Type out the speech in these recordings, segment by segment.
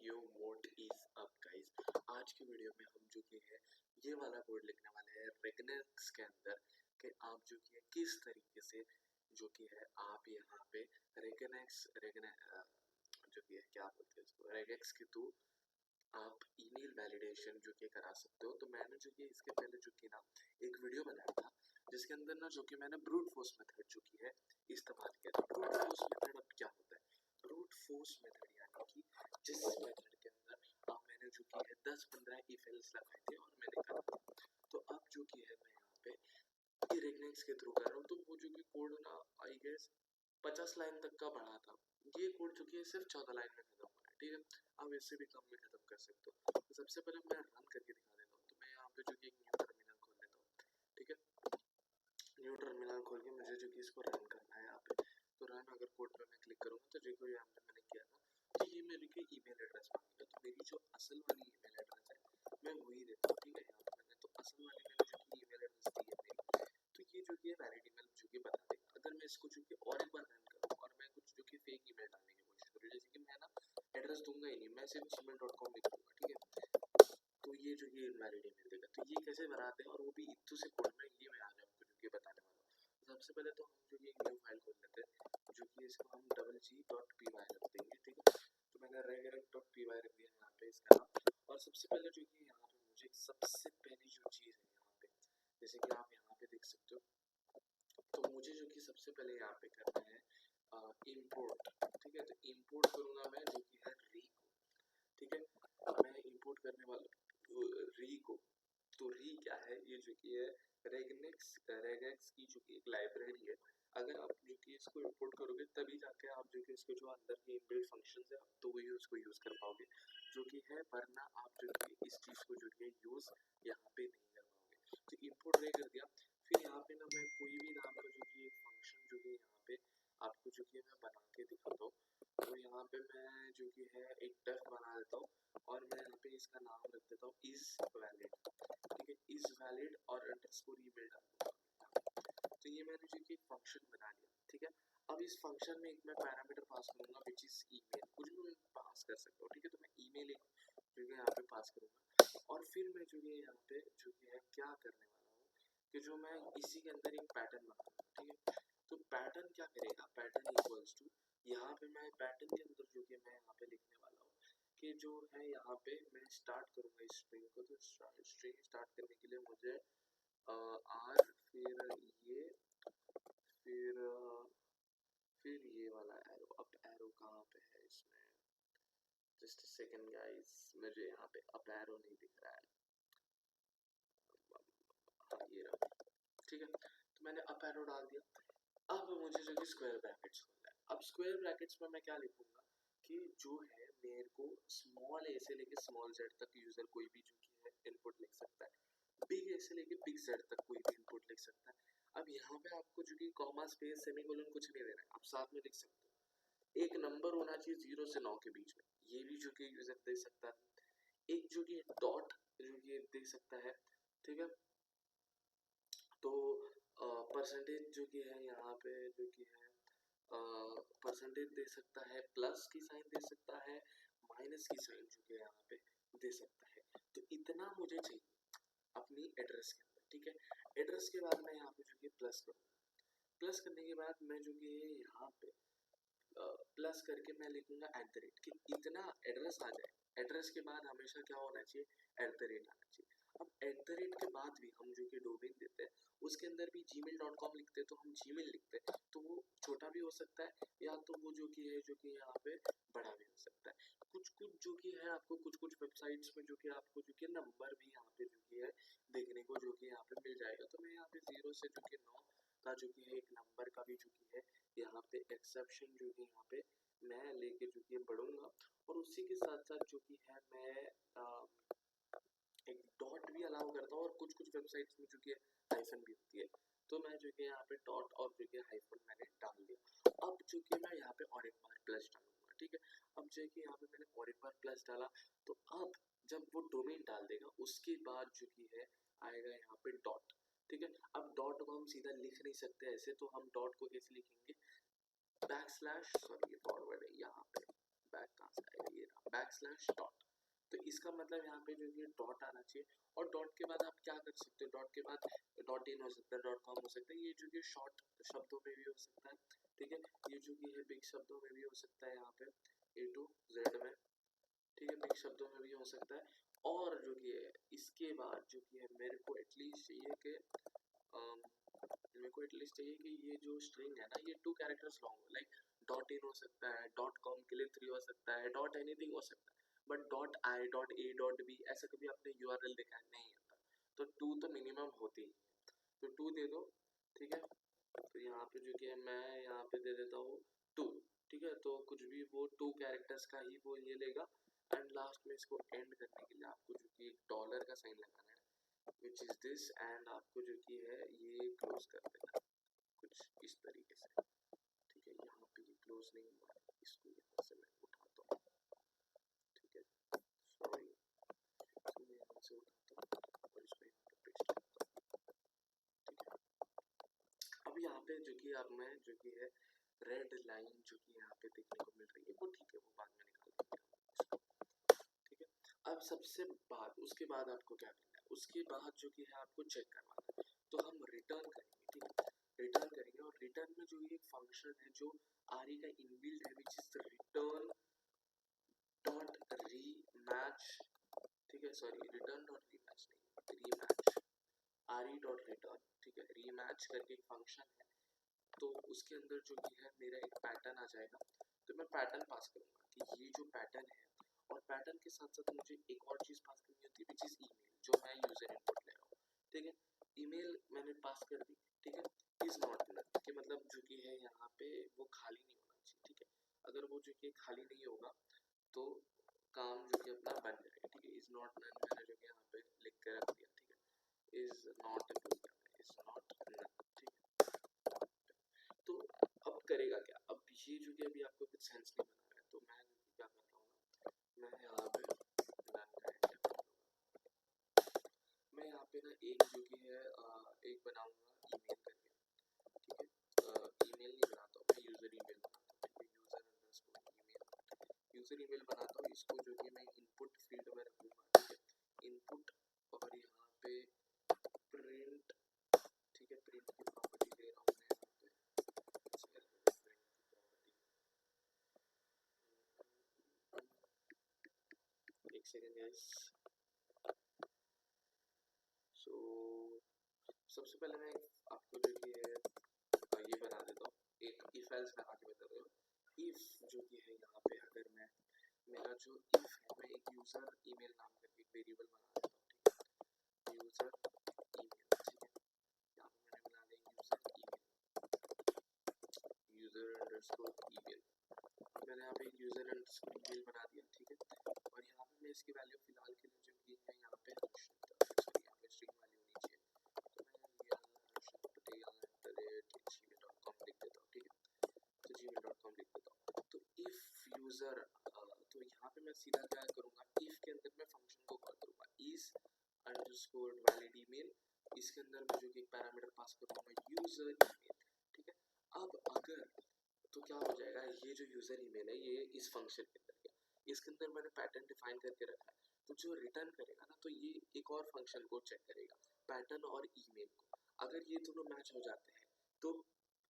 Yo what is up guys. आज की video में हम जो कि है ये वाला कोड लिखने वाले हैं रेगनेक्स के अंदर कि आप जो कि है किस तरीके से जो कि है आप यहाँ पे रेगनेक्स जो कि है क्या बोलते हैं इसको रेगेक्स के थ्रू आप ईमेल वैलिडेशन जो कि करा सकते हो। तो मैंने जो कि इसके पहले जो कि ना एक वीडियो बनाया था जिसके अंदर ना जो कि मैंने ब्रूट फोर्स मेथड जो कि है इस्तेमाल किया था। ब्रूट फोर्स मेथड अब क्या होता है? ब्रूट फोर्स मेथड यानी कि जिस मेथड के अंदर अब मैंने जो कि है 10-15 इफ एल्स लगाए थे और मैंने करा था। तो अब जो कि है मैं यहाँ पे रेगनेक्स के थ्रू कर रहा हूँ। तो वो जो कि कोड ना आई गेस 50 लाइन तक का बढ़ा था। ये कोड जो कि है सिर्फ 14 लाइन में खत्म हो रहा है, ठीक है। आप इससे भी कम में खत्म कर सकते हो। तो सबसे पहले मैं रन करके दिखा देता हूँ। तो मैं यहाँ पे जो कि एक न्यू टर्मिनल खोल लेता हूँ, ठीक है। न्यू टर्मिनल खोल के मुझे जो कि इसको रन करना है यहाँ पे। तो रन अगर कोड पे मैं क्लिक करूँगा तो जो कि यहाँ पे मैंने किया था तो ये मेरे के ईमेल एड्रेस मांगेगा। तो मेरी जो असल वाली ईमेल एड्रेस है मैं वही देता हूँ, ठीक है। यहाँ पे मैंने तो असल वाली मैंने जो कि ईमेल एड्रेस दी है मेरी, तो ये जो कि है वैलिड ईमेल जो कि बता देगा। अगर मैं इसको जो कि और एक बार रन करूँ और मैं कुछ जो कि फेक ईमेल डालने की कोशिश करूँ, जैसे कि मैं ना एड्रेस दूंगा ही नहीं, मैं सिर्फ gmail.com लिख दूंगा, ठीक है। तो ये जो कि इनवैलिड ईमेल देगा। तो ये कैसे बनाते हैं और वो भी इतू से कोड में, ये मैं आज आपको जो कि बताने वाला हूँ। तो सबसे पहले तो हम जो कि एक न्यू फाइल खोल लेते हैं जो कि इसको हम $g.py रख देंगे, ठीक है। तो मैंने regex.py रख दिया यहाँ पे इसका नाम। और सबसे पहले जो कि यहाँ पे मुझे सबसे पहली जो चीज़ है यहाँ पे, जैसे कि आप यहाँ पे देख सकते हो, तो मुझे जो कि सबसे पहले यहाँ पे करना है इंपोर्ट, ठीक है। तो इंपोर्ट करूँगा मैं जो कि है री को, ठीक है। मैं इंपोर्ट करने वाला री को। तो री क्या है? ये जो कि है रेगेक्स की जो कि एक लाइब्रेरी है। अगर आप जो कि इसको इंपोर्ट करोगे तभी जाके आप जो कि इसके जो अंदर के इनबिल्ट फंक्शंस है तो वही उसको यूज कर पाओगे जो कि है, वरना आप जो कि इस चीज को जो कि यूज यहाँ पे नहीं कर पाओगे। तो इंपोर्ट रे कर दिया। फिर यहाँ पे ना मैं कोई भी नाम का जो कि एक फंक्शन जो कि यहाँ पे आपको जो कि मैं बना के दिखाता हूँ। तो यहाँ पे मैं जो कि है एक डेफ बना देता हूँ और मैं यहाँ पे इसका नाम रख देता हूँ इज वैलिड, ठीक है। इज वैलिड और अंडरस्कोर ईमेल डाल दूंगा। तो ये मैंने जो कि एक फंक्शन बना लिया, ठीक है। अब इस फंक्शन में एक मैं पैरामीटर पास करूंगा विच इज ईमेल, कुछ भी मैं पास कर सकता हूँ, ठीक है। तो मैं ईमेल एक जो कि यहाँ पे पास करूंगा और फिर मैं जो कि यहाँ पे जो कि है क्या करने वाला हूँ कि जो मैं इसी के अंदर एक पैटर्न बनाऊंगा, ठीक है। तो पैटर्न क्या करेगा? पैटर्न इक्वल्स टू यहाँ पे मैं पैटर्न के अंदर जो कि मैं यहाँ पे लिखने वाला हूँ कि जो है यहाँ पे मैं स्टार्ट करूंगा इस स्ट्रिंग को। तो स्ट्रिंग स्टार्ट करने के लिए मुझे आर फिर ये वाला एरो। अप एरो कहाँ पे है इसमें? जस्ट अ सेकंड गाइस, मुझे यहाँ पे अप एरो नहीं दिख रहा है। हाँ ये रहा, ठीक है। तो मैंने अप एरो डाल दिया। अब मुझे जो कि स्क्वायर ब्रैकेट्स खोलना है। अब स्क्वायर ब्रैकेट्स में मैं क्या लिखूंगा कि जो है मेरे को स्मॉल ए से लेके स्मॉल जेड तक यूजर कोई भी जो कि है इनपुट लिख सकता है, बिग ए से लेके बिग जेड तक कोई भी इनपुट लिख सकता है। अब यहाँ पे आपको जो कि कॉमा स्पेस सेमीकोलन कुछ नहीं देना है, आप साथ में लिख सकते हो। एक नंबर होना चाहिए 0 से 9 के बीच में, ये भी जो कि यूजर दे सकता है। एक जो कि डॉट जो कि दे सकता है, ठीक है। तो परसेंटेज जो कि है यहाँ पे जो कि है परसेंटेज दे सकता है, प्लस की साइन दे सकता है, माइनस की साइन जो कि यहाँ पे दे सकता है। तो इतना मुझे चाहिए अपनी एड्रेस के अंदर, ठीक है। एड्रेस के बाद मैं यहाँ पे जो कि प्लस करूँगा। प्लस करने के बाद मैं जो कि यहाँ पे प्लस करके मैं लिखूंगा @ कि इतना एड्रेस आ जाए। एड्रेस के बाद हमेशा क्या होना चाहिए? @ आना चाहिए। अब @ के बाद भी हम जो कि डोमेन देते हैं उसके अंदर भी gmail.com लिखते हैं तो हम जीमेल लिखते हैं, तो वो छोटा भी हो सकता है या तो वो जो कि है जो कि यहाँ पे बड़ा भी हो सकता है। कुछ कुछ जो कि है आपको कुछ कुछ वेबसाइट्स में जो कि आपको जो कि नंबर भी यहाँ पे जो कि है देखने को जो कि यहाँ पे मिल जाएगा। तो मैं यहाँ पे 0 से जो कि 9 का जो कि है एक नंबर का भी जो कि है यहाँ पे एक्सेप्शन जो कि यहाँ पे मैं लेके जो कि बढ़ूंगा। और उसी के साथ साथ जो कि है मैं एक डॉट भी अलाउ करता हूँ और कुछ कुछ वेबसाइट्स में जो कि हाइफन भी होती है। तो मैं जो कि यहाँ पे डॉट और जो कि हाइफन मैंने डाल दिया। अब जो कि मैं यहाँ पे और एक बार प्लस डालूंगा, ठीक है। अब जो कि यहाँ पे मैंने और एक बार प्लस डाला तो अब जब वो डोमेन डाल देगा उसके बाद जो कि है आएगा यहाँ पे डॉट, ठीक है। अब डॉट को हम सीधा लिख नहीं सकते ऐसे, तो हम डॉट को कैसे लिखेंगे? बैकस्लैश, सॉरी ये फॉरवर्ड है, यहाँ पे बैक कहाँ से आएगा? ये रहा, /dot। तो इसका मतलब यहाँ पे जो कि डॉट आना चाहिए, और डॉट के बाद आप क्या कर सकते हो, डॉट के बाद डॉट इन हो सकता है, डॉट कॉम हो सकता है, ये जो कि शॉर्ट शब्दों में भी हो सकता है, ठीक है। ये जो कि है बिग शब्दों में भी हो सकता है, यहाँ पे A to Z में, ठीक है, बिग शब्दों में भी हो सकता है। और जो कि है इसके बाद जो कि है मेरे को एटलीस्ट चाहिए कि ये जो स्ट्रिंग है ना ये 2 कैरेक्टर्स लॉन्ग हो, लाइक डॉट इन हो सकता है, डॉट कॉम के लिए 3 हो सकता है, डॉट एनीथिंग हो सकता है, but dot I dot A dot B ऐसा कभी आपने यूआरएल देखा नहीं होता, तो 2 तो मिनिमम होती ही है, तो 2 दे दो, ठीक है। तो यहाँ पे जो कि है मैं यहाँ पे दे देता हूँ 2, ठीक है। तो कुछ भी वो 2 कैरेक्टर्स का ही वो ये लेगा, एंड लास्ट में इसको एंड करने के लिए आपको जो कि डॉलर का साइन लगाना है, which is this, and आपको जो कि है ये क्लोज कर देना कुछ इस तरीके से, ठीक है। यहाँ पे ये क्लोज नहीं हुआ, इसको यहाँ से मैं उठाता हूँ, ठीक है, सॉरी, इसको मैं यहाँ से उठाता हूँ और इसको यहाँ पे पेस्ट करता हूँ, ठीक है। अब यहाँ पे जो कि अब मैं जो कि है रेड लाइन जो कि यहाँ पे देखने को मिल रही है वो ठीक है, वो बाद में निकाल देंगे, ठीक है। अब सबसे बाद उसके बाद आपको क्या करना है, उसके बाद जो कि है आपको चेक करवाना है, तो हम रिटर्न करेंगे, ठीक है, रिटर्न करेंगे। और रिटर्न में जो ये फंक्शन है जो आरई का इनबिल्ट है, which is return dot rematch, ठीक है, सॉरी रिटर्न डॉट रीमैच नहीं, रीमैच आरई डॉट रिटर्न, ठीक है, रीमैच करके एक फंक्शन है। तो उसके अंदर जो कि है मेरा एक पैटर्न आ जाएगा, तो मैं पैटर्न पास करूंगा कि ये जो पैटर्न है, और पैटर्न के साथ साथ मुझे एक और चीज पास करनी होती है, विच इज ईमेल, जो मैं यूजर इनपुट ले रहा हूँ, ठीक है। ईमेल मैंने पास कर दी, ठीक है, इज नॉट नल के मतलब जो कि है यहाँ पे वो खाली नहीं होना चाहिए, ठीक है। अगर वो जो कि खाली नहीं होगा तो काम जो कि अपना बन जाएगा, ठीक है। इज नॉट नल मैंने जो कि यहाँ पे लिख के रख दिया, ठीक है, is not is not null, ठीक है। तो अब करेगा क्या, अब ये जो कि अभी आपको कुछ सेंस नहीं बना रहा है, तो मैं क्या कर रहा हूँ ना, मैं यहाँ पे मैं यहाँ पे ना एक जो कि है एक बनाऊंगा ईमेल करके, ठीक है। ईमेल नहीं बनाता हूँ मैं, यूजर ईमेल बनाता हूँ, यूजर ईमेल बनाता हूँ, इसको जो कि मैं इनपुट फील्ड में रखूंगा, ठीक है, इनपुट, और यहाँ पे प्रिंट, ठीक है, प्रिंट की प्रॉपर्टी ले रहा हूँ मैं यहाँ पे, एक सेकंड गाइस। सो सबसे पहले मैं आपको जो कि है ये बना देता हूँ, एक इफ एल्स बना के बता रहा हूँ। इफ जो कि है यहाँ पे अगर मैं मेरा जो इफ है मैं एक यूजर ईमेल नाम करके एक वेरिएबल बना देता हूँ, ठीक है, यूजर ईमेल, ठीक है, यहाँ पे मैंने बना दिया user email, user underscore email, मैंने यहाँ पे एक यूजर अंडरस्कोर ईमेल बना दिया, ठीक है। और यहाँ पे मैं इसकी वैल्यू फिलहाल के लिए जो कि है यहाँ पे सॉरी यहाँ पे स्ट्रिंग वैल्यू होनी चाहिए, तो मैं gmail.com लिख देता हूँ, ठीक है, तो gmail.com लिख देता हूँ। तो इफ यूजर, तो यहाँ पे मैं सीधा क्या करूँगा, इफ के अंदर मैं फंक्शन को कॉल करूँगा इज अंडरस्कोर वैलिड ईमेल, इसके अंदर मैं जो कि एक पैरामीटर पास करूँगा यूजर ईमेल, ठीक है। अब अगर तो क्या हो जाएगा, ये जो यूजर ईमेल है ये इस फंक्शन के अंदर गया, इसके अंदर मैंने पैटर्न डिफाइन करके रखा है, तो जो रिटर्न करेगा ना तो ये एक और फंक्शन को चेक करेगा, पैटर्न और ईमेल को, अगर ये दोनों मैच हो जाते हैं तो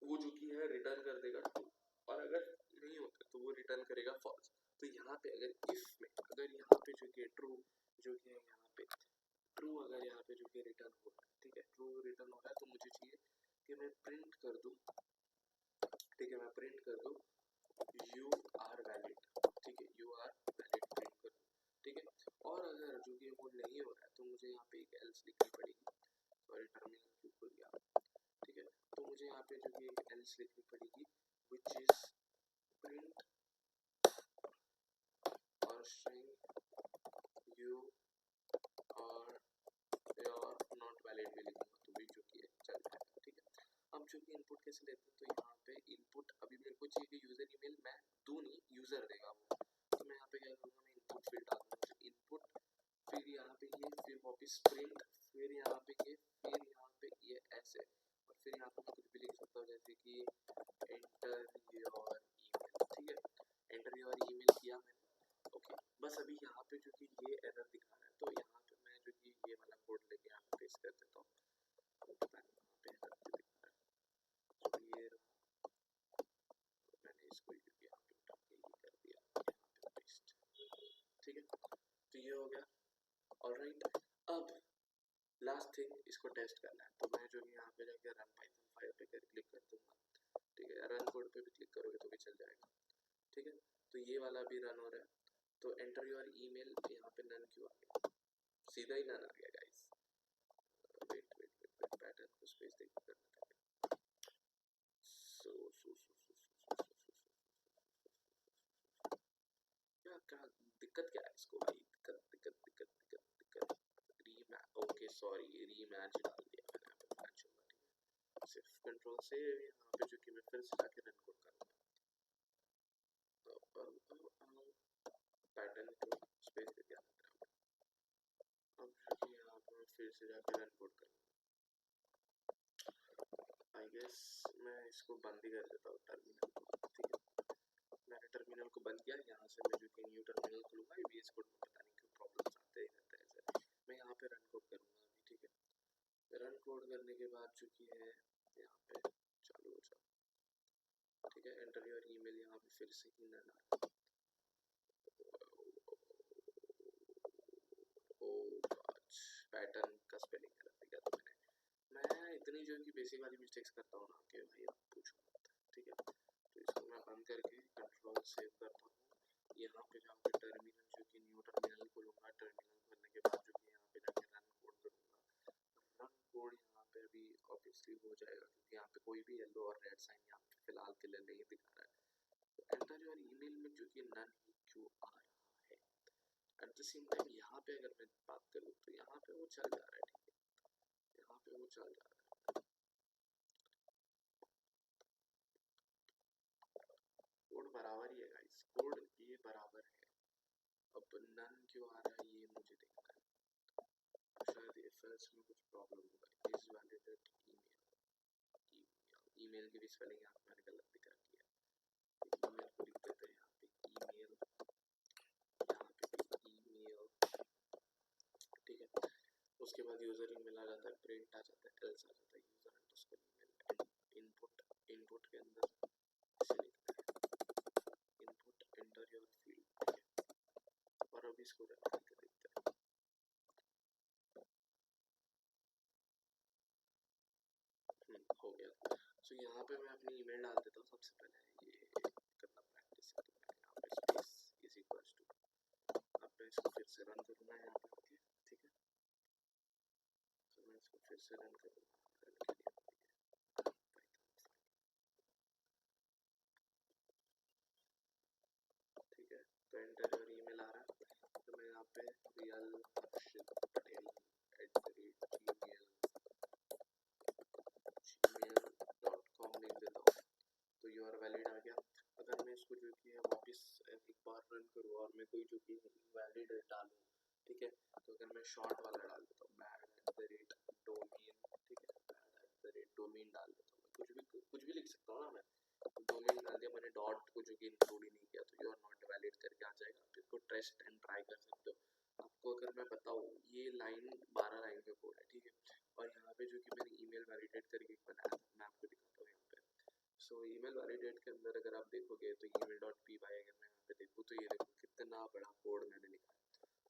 वो जो कि है रिटर्न कर देगा ट्रू, और अगर नहीं होता तो वो रिटर्न करेगा फॉल्स। तो यहाँ पे अगर इफ में अगर यहाँ पे जो कि ट्रू जो कि है यहाँ पे ट्रू, अगर यहाँ पे जो कि रिटर्न हो रहा है, ठीक है, ट्रू रिटर्न हो रहा है, तो मुझे चाहिए कि मैं प्रिंट कर दूं, ठीक है, मैं प्रिंट कर दूं यू आर वैलिड, ठीक है, यू आर वैलिड प्रिंट कर दूं, ठीक है। और अगर जो कि वो नहीं हो रहा है तो मुझे यहाँ पे एक एल्स लिखनी पड़ेगी, सॉरी टर्मिनल क्यों खुल गया, ठीक है, तो मुझे यहाँ पे जो कि एक एल्स लिखनी पड़ेगी, which is print और string you और your not valid भी लिखूंगा, तो भी जो कि चल जाएगा, ठीक है। अब जो कि इनपुट कैसे लेते हैं, तो यहाँ पे इनपुट अभी मेरे को चाहिए कि यूजर ईमेल मैं दूं नहीं, यूजर देगा वो, तो मैं यहाँ पे क्या करूँगा, मैं इनपुट फील्ड डालूंगा, इनपुट, फिर यहाँ पे ये, फिर वापस प्रिंट, फिर यहाँ पे ये, फिर यहाँ पे ये ऐसे, और फिर यहाँ पे मैं कुछ भी लिख सकता हूँ जैसे कि एंटर योर ईमेल, ठीक है, एंटर योर ईमेल किया मैंने, बस अभी यहाँ पे जो कि ये एरर दिखा रहा है, तो यहाँ पे मैं जो कि ये वाला कोड लेके यहाँ पे पेस्ट कर देता हूँ। तो पता नहीं वहाँ पे एरर क्यों दिखा रहा है। तो ये रहा, तो मैंने इसको यहाँ पे उठा के ये कर दिया यहाँ पे पेस्ट। ठीक है, तो ये हो गया। ऑलराइट, अब लास्ट थिंग इसको टेस्ट करना है। तो मैं जो यहाँ पे जाके रन पाइथन फाइल पे क्लिक कर दूंगा। ठीक है, रन कोड पे भी क्लिक करोगे तो भी चल जाएगा। ठीक है, तो ये वाला भी रन हो रहा है। तो एंटर योर ईमेल, यहाँ पे नन क्यों आ गया? सीधा ही नन आ गया गाइस। वेट पैटर्न को स्पेस देके करना था। क्या दिक्कत क्या है इसको भाई? दिक्कत ओके सॉरी, रीमैच डाल दिया मैंने, यहाँ पे मैच होगा। ठीक है, सिर्फ कंट्रोल से यहाँ पे जो कि मैं फिर से जाके रन कोड करूँगा। पैटर्न को स्पेस दे दिया। अब जो यहाँ पे मैं फिर से जाके रन कोड करूँगा। आई गेस मैं इसको बंद ही कर देता हूँ टर्मिनल को। ठीक है, मैंने टर्मिनल को बंद किया। यहाँ से मैं जो कि न्यू टर्मिनल खोलूंगा। VS कोड में पता नहीं क्यों प्रॉब्लम्स आते ही रहते हैं ऐसे। मैं यहाँ पे रन कोड करूँगा अभी। ठीक है, रन कोड करने के बाद जो कि है यहाँ पे चालू हो जाओ। ठीक है, एंटर योर ईमेल, यहाँ पे फिर से ही नन आ रहा। पैटर्न का स्पेलिंग गलत दिया था मैंने। मैं इतनी जो कि बेसिक वाली मिस्टेक्स करता हूँ ना कि भाई आप पूछो मत। ठीक है, तो इसको मैं बंद करके कंट्रोल सेव करता हूँ। यहाँ पे जाकर टर्मिनल जो कि न्यू टर्मिनल खोलूंगा। टर्मिनल खोलने के बाद जो कि यहाँ पे जाके रन कोड करूँगा। रन कोड यहाँ पे अभी ऑब्वियसली हो जाएगा क्योंकि यहाँ पे कोई भी येलो और रेड साइन यहाँ पे फिलहाल के लिए नहीं दिखा रहा है। तो एंटर योर ईमेल में जो कि नन ही क्यों आ रहा है? एट द सेम टाइम यहाँ पे अगर मैं बात करूँ तो यहाँ पे वो चल जा रहा है। ठीक है, यहाँ पे वो चल जा रहा है, कोड बराबर ही है गाइस, कोड ये बराबर है। अब नन क्यों आ रहा है ये मुझे देखना है। शायद इफ एल्स में कुछ प्रॉब्लम होगा। इज वैलिडेट ईमेल की भी स्पेलिंग यहाँ पे मैंने गलत दिखा रखी है। ईमेल को लिख देते हैं यहाँ पे ईमेल, यहाँ पे ईमेल। ठीक है, उसके बाद यूजर ईमेल आ जाता है, प्रिंट आ जाता है, एल्स आ जाता है, यूजर अंडरस्कोर ईमेल। इनपुट के अंदर इसे लिखते हैं इनपुट एंटर योर फील्ड। ठीक है, और अब इसको रन करके देखते हैं। हो गया। सो यहाँ पे मैं अपनी ईमेल डाल देता हूँ। सबसे पहले ये करना प्रैक्टिस है, तो मैं यहाँ पे स्पेस इज इक्वल्स टू, अब मैं इसको फिर से रन करूँगा यहाँ पे आके। ठीक है, तो मैं इसको फिर से रन करूँगा। ठीक है, तो एंटर योर ईमेल आ रहा है। तो मैं यहाँ पे रियल अक्षित पटेल @gmail.com लिख देता हूँ। तो यूआर वैलिड आ गया। अगर मैं इसको जो कि है वापस एक बार रन करूँ और मैं कोई जो कि वैलिड डालूँ, ठीक है, तो अगर मैं शॉर्ट वाला डाल देता हूँ bad@domain, ठीक है, bad@domain डाल देता हूँ। कुछ भी लिख सकता हूँ ना मैं। डोमेन डाल दिया मैंने, डॉट को जो कि इंक्लूड ही नहीं किया, तो यू आर नॉट वैलिड करके आ जाएगा। आप इसको टेस्ट एंड ट्राई कर सकते हो। आपको अगर मैं बताऊँ, ये लाइन 12 लाइन का कोड है। ठीक है, और यहाँ पे जो कि मैंने ईमेल वैलिडेट करके बनाया था, मैं आपको दिखाता हूँ यहाँ पे। सो ईमेल वैलिडेट के अंदर अगर आप देखोगे तो email.py, अगर मैं यहाँ पे देखूँ तो ये देखो कितना बड़ा कोड मैंने लिखा है।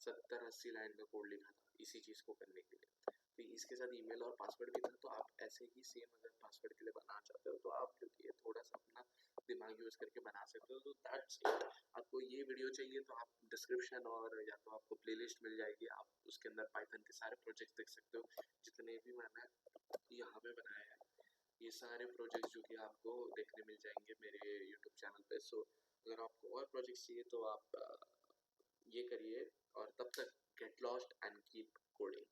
70-80 लाइन का कोड लिखा था इसी चीज़ को करने के लिए। तो इसके साथ ईमेल और पासवर्ड भी था। तो आप ऐसे ही सेम अगर पासवर्ड के लिए बनाना चाहते हो तो आप जो कि थोड़ा सा अपना दिमाग यूज करके बना सकते हो। तो दैट्स इट। आपको ये वीडियो चाहिए तो आप डिस्क्रिप्शन और या तो आपको प्लेलिस्ट मिल जाएगी, आप उसके अंदर पाइथन के सारे प्रोजेक्ट्स देख सकते हो जितने भी मैंने यहाँ पे बनाए हैं। ये सारे प्रोजेक्ट्स जो कि आपको देखने मिल जाएंगे मेरे यूट्यूब चैनल पे। सो अगर आपको और प्रोजेक्ट्स चाहिए तो आप ये करिए, और तब तक get lost and keep coding.